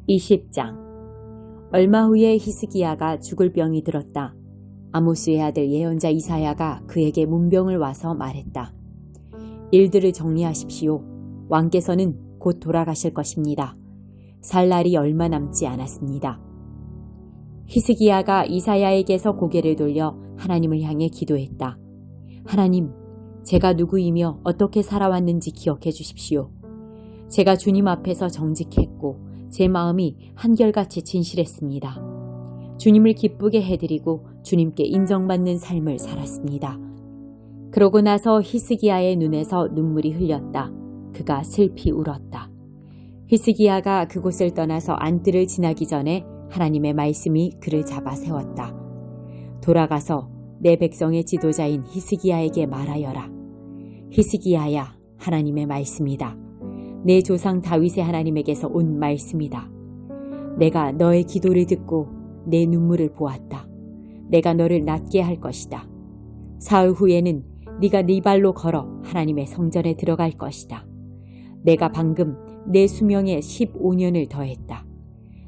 20장. 얼마 후에 히스기야가 죽을 병이 들었다. 아모스의 아들 예언자 이사야가 그에게 문병을 와서 말했다. 일들을 정리하십시오. 왕께서는 곧 돌아가실 것입니다. 살 날이 얼마 남지 않았습니다. 히스기야가 이사야에게서 고개를 돌려 하나님을 향해 기도했다. 하나님, 제가 누구이며 어떻게 살아왔는지 기억해 주십시오. 제가 주님 앞에서 정직했고 제 마음이 한결같이 진실했습니다. 주님을 기쁘게 해드리고 주님께 인정받는 삶을 살았습니다. 그러고 나서 히스기야의 눈에서 눈물이 흘렸다. 그가 슬피 울었다. 히스기야가 그곳을 떠나서 안뜰을 지나기 전에 하나님의 말씀이 그를 잡아 세웠다. 돌아가서 내 백성의 지도자인 히스기야에게 말하여라. 히스기야야, 하나님의 말씀이다. 내 조상 다윗의 하나님에게서 온 말씀이다. 내가 너의 기도를 듣고 내 눈물을 보았다. 내가 너를 낫게 할 것이다. 사흘 후에는 네가 네 발로 걸어 하나님의 성전에 들어갈 것이다. 내가 방금 내 수명에 15년을 더했다.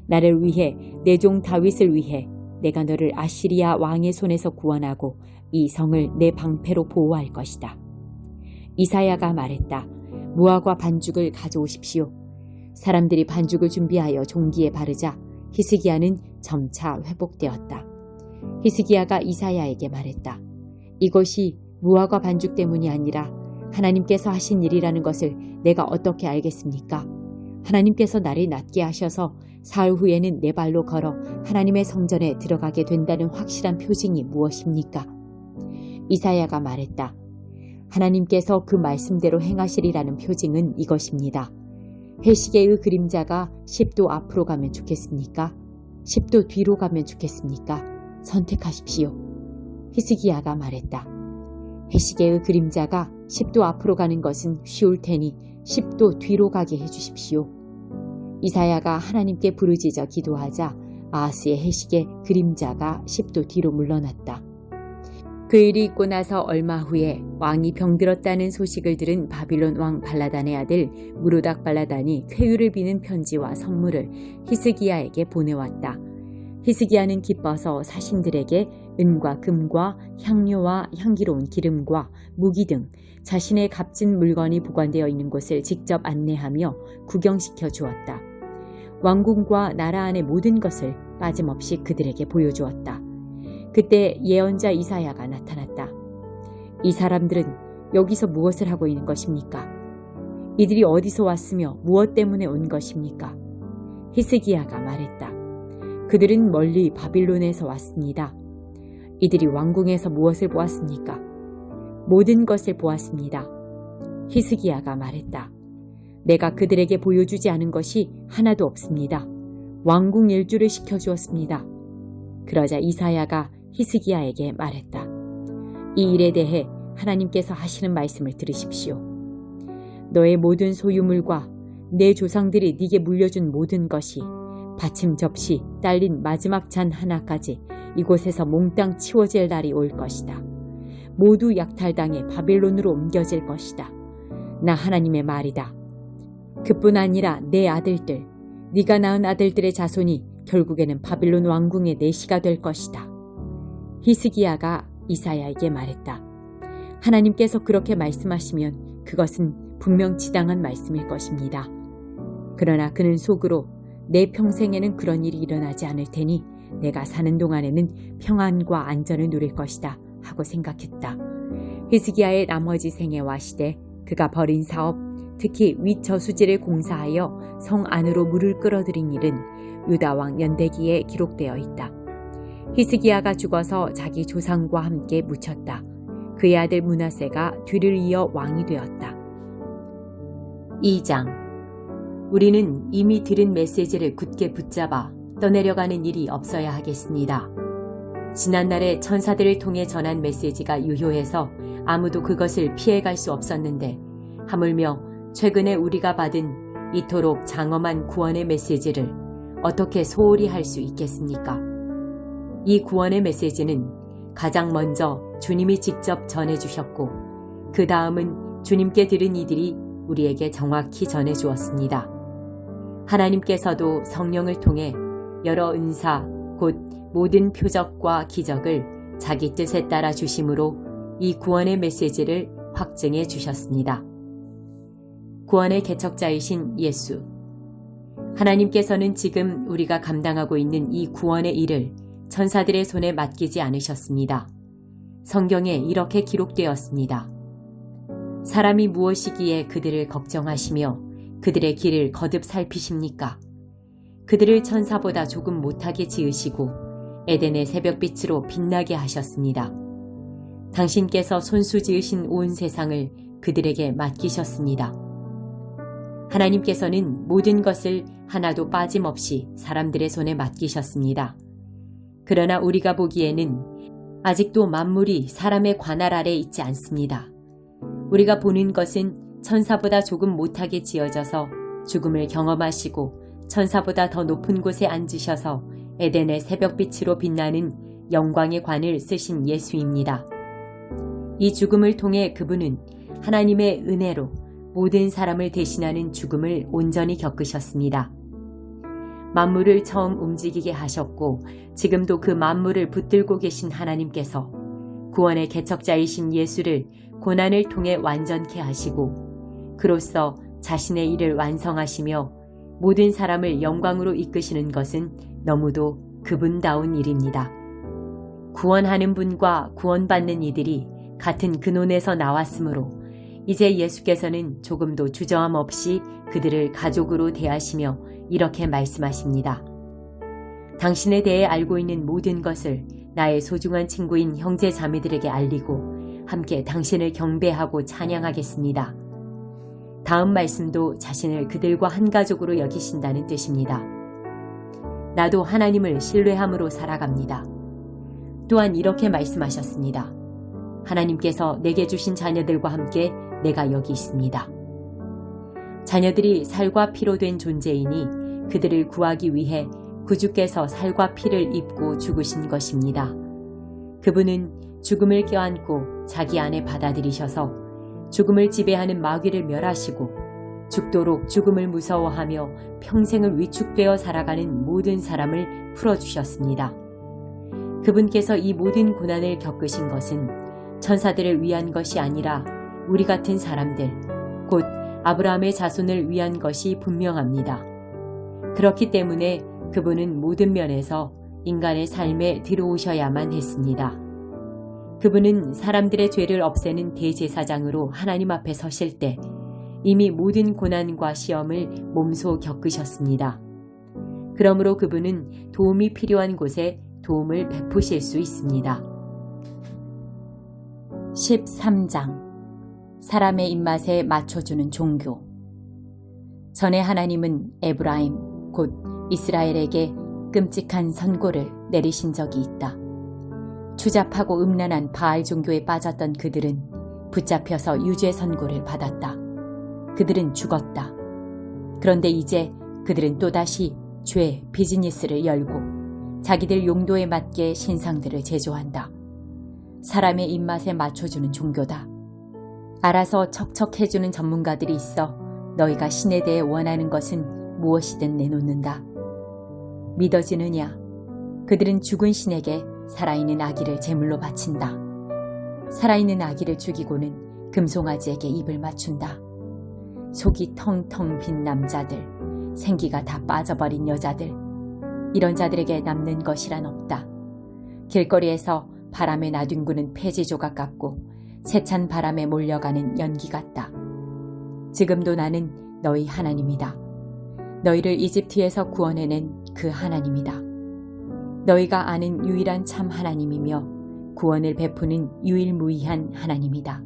나를 위해 내 종 다윗을 위해 내가 너를 아시리아 왕의 손에서 구원하고 이 성을 내 방패로 보호할 것이다. 이사야가 말했다. 무화과 반죽을 가져오십시오. 사람들이 반죽을 준비하여 종기에 바르자 히스기야는 점차 회복되었다. 히스기야가 이사야에게 말했다. 이것이 무화과 반죽 때문이 아니라 하나님께서 하신 일이라는 것을 내가 어떻게 알겠습니까? 하나님께서 나를 낫게 하셔서 사흘 후에는 내 발로 걸어 하나님의 성전에 들어가게 된다는 확실한 표징이 무엇입니까? 이사야가 말했다. 하나님께서 그 말씀대로 행하시리라는 표징은 이것입니다. 회시계의 그림자가 10도 앞으로 가면 좋겠습니까? 10도 뒤로 가면 좋겠습니까? 선택하십시오. 히스기야가 말했다. 회시계의 그림자가 10도 앞으로 가는 것은 쉬울 테니 10도 뒤로 가게 해주십시오. 이사야가 하나님께 부르짖어 기도하자 아하스의 회시계 그림자가 10도 뒤로 물러났다. 그 일이 있고 나서 얼마 후에 왕이 병들었다는 소식을 들은 바빌론 왕 발라단의 아들 무로닥 발라단이 쾌유를 비는 편지와 선물을 히스기야에게 보내왔다. 히스기야는 기뻐서 사신들에게 은과 금과 향료와 향기로운 기름과 무기 등 자신의 값진 물건이 보관되어 있는 곳을 직접 안내하며 구경시켜 주었다. 왕궁과 나라 안의 모든 것을 빠짐없이 그들에게 보여주었다. 그때 예언자 이사야가 나타났다. 이 사람들은 여기서 무엇을 하고 있는 것입니까? 이들이 어디서 왔으며 무엇 때문에 온 것입니까? 히스기야가 말했다. 그들은 멀리 바빌론에서 왔습니다. 이들이 왕궁에서 무엇을 보았습니까? 모든 것을 보았습니다. 히스기야가 말했다. 내가 그들에게 보여주지 않은 것이 하나도 없습니다. 왕궁 일주를 시켜주었습니다. 그러자 이사야가 히스기야에게 말했다. 이 일에 대해 하나님께서 하시는 말씀을 들으십시오. 너의 모든 소유물과 내 조상들이 네게 물려준 모든 것이 받침 접시 딸린 마지막 잔 하나까지 이곳에서 몽땅 치워질 날이 올 것이다. 모두 약탈당해 바빌론으로 옮겨질 것이다. 나 하나님의 말이다. 그뿐 아니라 내 아들들, 네가 낳은 아들들의 자손이 결국에는 바빌론 왕궁의 내시가 될 것이다. 히스기야가 이사야에게 말했다. 하나님께서 그렇게 말씀하시면 그것은 분명 지당한 말씀일 것입니다. 그러나 그는 속으로 내 평생에는 그런 일이 일어나지 않을 테니 내가 사는 동안에는 평안과 안전을 누릴 것이다 하고 생각했다. 히스기야의 나머지 생애와 시대, 그가 벌인 사업, 특히 윗저수지를 공사하여 성 안으로 물을 끌어들인 일은 유다왕 연대기에 기록되어 있다. 히스기야가 죽어서 자기 조상과 함께 묻혔다. 그의 아들 므낫세가 뒤를 이어 왕이 되었다. 2장. 우리는 이미 들은 메시지를 굳게 붙잡아 떠내려가는 일이 없어야 하겠습니다. 지난날에 천사들을 통해 전한 메시지가 유효해서 아무도 그것을 피해갈 수 없었는데 하물며 최근에 우리가 받은 이토록 장엄한 구원의 메시지를 어떻게 소홀히 할 수 있겠습니까? 이 구원의 메시지는 가장 먼저 주님이 직접 전해주셨고 그 다음은 주님께 들은 이들이 우리에게 정확히 전해주었습니다. 하나님께서도 성령을 통해 여러 은사, 곧 모든 표적과 기적을 자기 뜻에 따라 주심으로 이 구원의 메시지를 확증해 주셨습니다. 구원의 개척자이신 예수. 하나님께서는 지금 우리가 감당하고 있는 이 구원의 일을 천사들의 손에 맡기지 않으셨습니다. 성경에 이렇게 기록되었습니다. 사람이 무엇이기에 그들을 걱정하시며 그들의 길을 거듭 살피십니까? 그들을 천사보다 조금 못하게 지으시고 에덴의 새벽빛으로 빛나게 하셨습니다. 당신께서 손수 지으신 온 세상을 그들에게 맡기셨습니다. 하나님께서는 모든 것을 하나도 빠짐없이 사람들의 손에 맡기셨습니다. 그러나 우리가 보기에는 아직도 만물이 사람의 관할 아래 있지 않습니다. 우리가 보는 것은 천사보다 조금 못하게 지어져서 죽음을 경험하시고 천사보다 더 높은 곳에 앉으셔서 에덴의 새벽빛으로 빛나는 영광의 관을 쓰신 예수입니다. 이 죽음을 통해 그분은 하나님의 은혜로 모든 사람을 대신하는 죽음을 온전히 겪으셨습니다. 만물을 처음 움직이게 하셨고 지금도 그 만물을 붙들고 계신 하나님께서 구원의 개척자이신 예수를 고난을 통해 완전케 하시고 그로써 자신의 일을 완성하시며 모든 사람을 영광으로 이끄시는 것은 너무도 그분다운 일입니다. 구원하는 분과 구원받는 이들이 같은 근원에서 나왔으므로 이제 예수께서는 조금도 주저함 없이 그들을 가족으로 대하시며 이렇게 말씀하십니다. 당신에 대해 알고 있는 모든 것을 나의 소중한 친구인 형제 자매들에게 알리고 함께 당신을 경배하고 찬양하겠습니다. 다음 말씀도 자신을 그들과 한 가족으로 여기신다는 뜻입니다. 나도 하나님을 신뢰함으로 살아갑니다. 또한 이렇게 말씀하셨습니다. 하나님께서 내게 주신 자녀들과 함께 내가 여기 있습니다. 자녀들이 살과 피로 된 존재이니 그들을 구하기 위해 구주께서 살과 피를 입고 죽으신 것입니다. 그분은 죽음을 껴안고 자기 안에 받아들이셔서 죽음을 지배하는 마귀를 멸하시고 죽도록 죽음을 무서워하며 평생을 위축되어 살아가는 모든 사람을 풀어주셨습니다. 그분께서 이 모든 고난을 겪으신 것은 천사들을 위한 것이 아니라 우리 같은 사람들, 곧 아브라함의 자손을 위한 것이 분명합니다. 그렇기 때문에 그분은 모든 면에서 인간의 삶에 들어오셔야만 했습니다. 그분은 사람들의 죄를 없애는 대제사장으로 하나님 앞에 서실 때 이미 모든 고난과 시험을 몸소 겪으셨습니다. 그러므로 그분은 도움이 필요한 곳에 도움을 베푸실 수 있습니다. 13장 사람의 입맛에 맞춰주는 종교. 전에 하나님은 에브라임 곧 이스라엘에게 끔찍한 선고를 내리신 적이 있다. 추잡하고 음란한 바알 종교에 빠졌던 그들은 붙잡혀서 유죄 선고를 받았다. 그들은 죽었다. 그런데 이제 그들은 또다시 죄 비즈니스를 열고 자기들 용도에 맞게 신상들을 제조한다. 사람의 입맛에 맞춰주는 종교다. 알아서 척척해주는 전문가들이 있어 너희가 신에 대해 원하는 것은 무엇이든 내놓는다. 믿어지느냐? 그들은 죽은 신에게 살아있는 아기를 제물로 바친다. 살아있는 아기를 죽이고는 금송아지에게 입을 맞춘다. 속이 텅텅 빈 남자들, 생기가 다 빠져버린 여자들, 이런 자들에게 남는 것이란 없다. 길거리에서 바람에 나뒹구는 폐지 조각 같고 세찬 바람에 몰려가는 연기 같다. 지금도 나는 너희 하나님이다. 너희를 이집트에서 구원해낸 그 하나님이다. 너희가 아는 유일한 참 하나님이며 구원을 베푸는 유일무이한 하나님이다.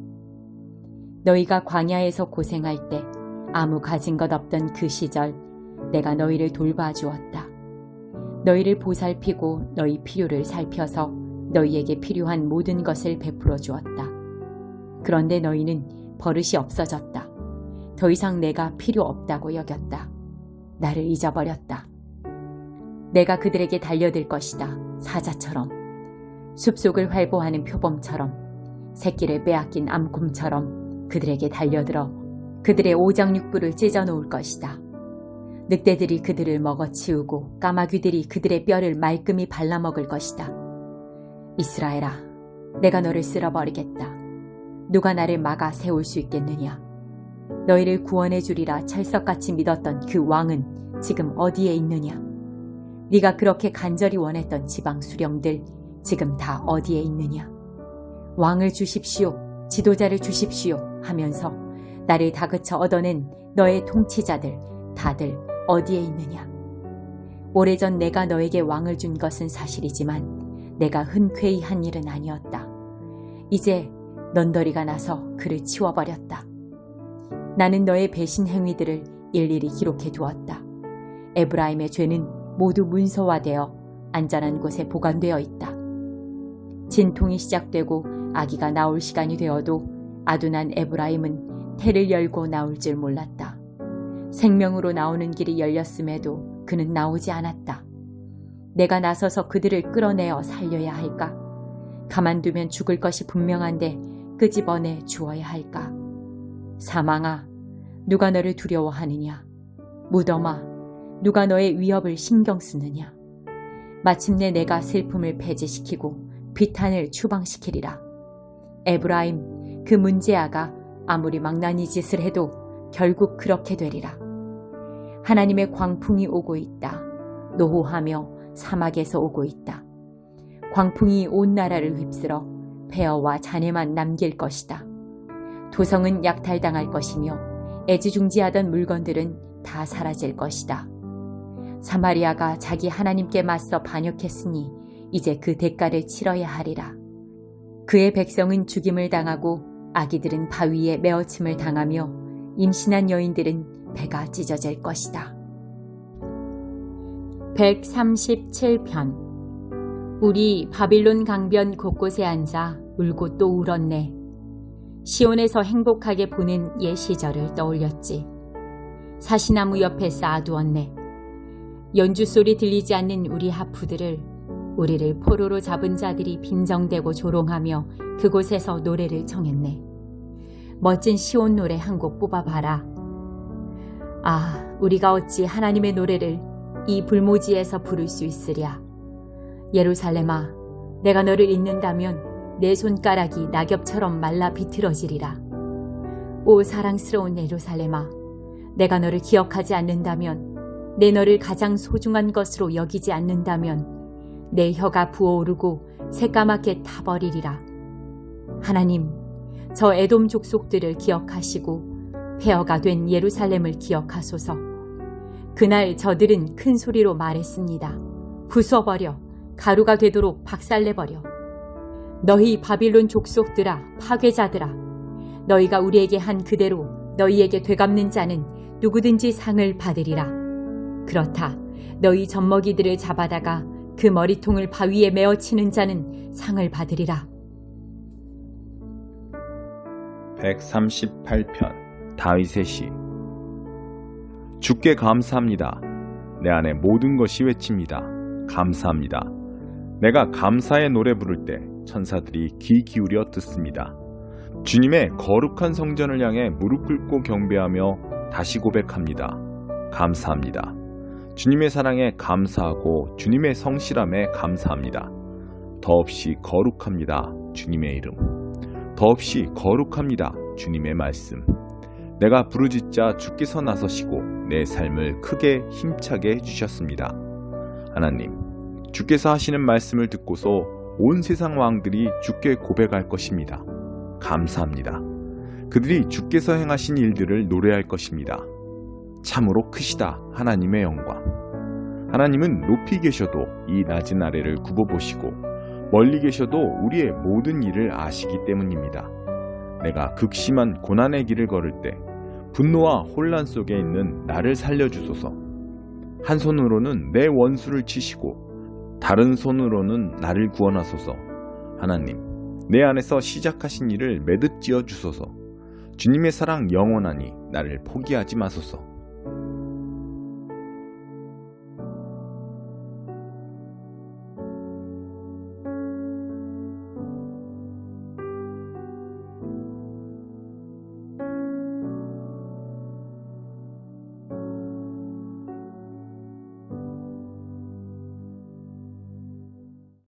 너희가 광야에서 고생할 때 아무 가진 것 없던 그 시절 내가 너희를 돌봐주었다. 너희를 보살피고 너희 필요를 살펴서 너희에게 필요한 모든 것을 베풀어 주었다. 그런데 너희는 버릇이 없어졌다. 더 이상 내가 필요 없다고 여겼다. 나를 잊어버렸다. 내가 그들에게 달려들 것이다. 사자처럼, 숲속을 활보하는 표범처럼, 새끼를 빼앗긴 암곰처럼 그들에게 달려들어 그들의 오장육부를 찢어놓을 것이다. 늑대들이 그들을 먹어치우고 까마귀들이 그들의 뼈를 말끔히 발라먹을 것이다. 이스라엘아, 내가 너를 쓸어버리겠다. 누가 나를 막아 세울 수 있겠느냐? 너희를 구원해 주리라 철석같이 믿었던 그 왕은 지금 어디에 있느냐? 네가 그렇게 간절히 원했던 지방 수령들 지금 다 어디에 있느냐? 왕을 주십시오, 지도자를 주십시오 하면서 나를 다그쳐 얻어낸 너의 통치자들 다들 어디에 있느냐? 오래전 내가 너에게 왕을 준 것은 사실이지만 내가 흔쾌히 한 일은 아니었다. 이제 넌더리가 나서 그를 치워버렸다. 나는 너의 배신 행위들을 일일이 기록해 두었다. 에브라임의 죄는 모두 문서화되어 안전한 곳에 보관되어 있다. 진통이 시작되고 아기가 나올 시간이 되어도 아둔한 에브라임은 태를 열고 나올 줄 몰랐다. 생명으로 나오는 길이 열렸음에도 그는 나오지 않았다. 내가 나서서 그들을 끌어내어 살려야 할까? 가만두면 죽을 것이 분명한데 끄집어내 주어야 할까? 사망아, 누가 너를 두려워하느냐? 무덤아, 누가 너의 위협을 신경 쓰느냐? 마침내 내가 슬픔을 배제시키고 비탄을 추방시키리라. 에브라임, 그 문제아가 아무리 망나니 짓을 해도 결국 그렇게 되리라. 하나님의 광풍이 오고 있다. 노호하며 사막에서 오고 있다. 광풍이 온 나라를 휩쓸어 폐허와 잔해만 남길 것이다. 도성은 약탈당할 것이며 애지중지하던 물건들은 다 사라질 것이다. 사마리아가 자기 하나님께 맞서 반역했으니 이제 그 대가를 치러야 하리라. 그의 백성은 죽임을 당하고 아기들은 바위에 메어침을 당하며 임신한 여인들은 배가 찢어질 것이다. 137편. 우리 바빌론 강변 곳곳에 앉아 울고 또 울었네. 시온에서 행복하게 보낸 옛 시절을 떠올렸지. 사시나무 옆에 쌓아두었네. 연주소리 들리지 않는 우리 하프들을, 우리를 포로로 잡은 자들이 빈정대고 조롱하며 그곳에서 노래를 청했네. 멋진 시온 노래 한 곡 뽑아봐라. 아, 우리가 어찌 하나님의 노래를 이 불모지에서 부를 수 있으랴. 예루살렘아, 내가 너를 잊는다면 내 손가락이 낙엽처럼 말라 비틀어지리라. 오 사랑스러운 예루살렘아, 내가 너를 기억하지 않는다면, 내 너를 가장 소중한 것으로 여기지 않는다면 내 혀가 부어오르고 새까맣게 타버리리라. 하나님, 저 에돔 족속들을 기억하시고 폐허가 된 예루살렘을 기억하소서. 그날 저들은 큰 소리로 말했습니다. 부숴버려, 가루가 되도록 박살내버려. 너희 바빌론 족속들아, 파괴자들아, 너희가 우리에게 한 그대로 너희에게 되갚는 자는 누구든지 상을 받으리라. 그렇다, 너희 젖먹이들을 잡아다가 그 머리통을 바위에 메어치는 자는 상을 받으리라. 138편 다윗의 시. 주께 감사합니다. 내 안에 모든 것이 외칩니다. 감사합니다. 내가 감사의 노래 부를 때 천사들이 귀 기울여 듣습니다. 주님의 거룩한 성전을 향해 무릎 꿇고 경배하며 다시 고백합니다. 감사합니다. 주님의 사랑에 감사하고 주님의 성실함에 감사합니다. 더없이 거룩합니다. 주님의 이름. 더없이 거룩합니다. 주님의 말씀. 내가 부르짖자 주께서 나서시고 내 삶을 크게 힘차게 해주셨습니다. 하나님, 주께서 하시는 말씀을 듣고서 온 세상 왕들이 주께 고백할 것입니다. 감사합니다. 그들이 주께서 행하신 일들을 노래할 것입니다. 참으로 크시다 하나님의 영광. 하나님은 높이 계셔도 이 낮은 아래를 굽어보시고 멀리 계셔도 우리의 모든 일을 아시기 때문입니다. 내가 극심한 고난의 길을 걸을 때 분노와 혼란 속에 있는 나를 살려주소서. 한 손으로는 내 원수를 치시고 다른 손으로는 나를 구원하소서. 하나님, 내 안에서 시작하신 일을 매듭 지어 주소서. 주님의 사랑 영원하니 나를 포기하지 마소서.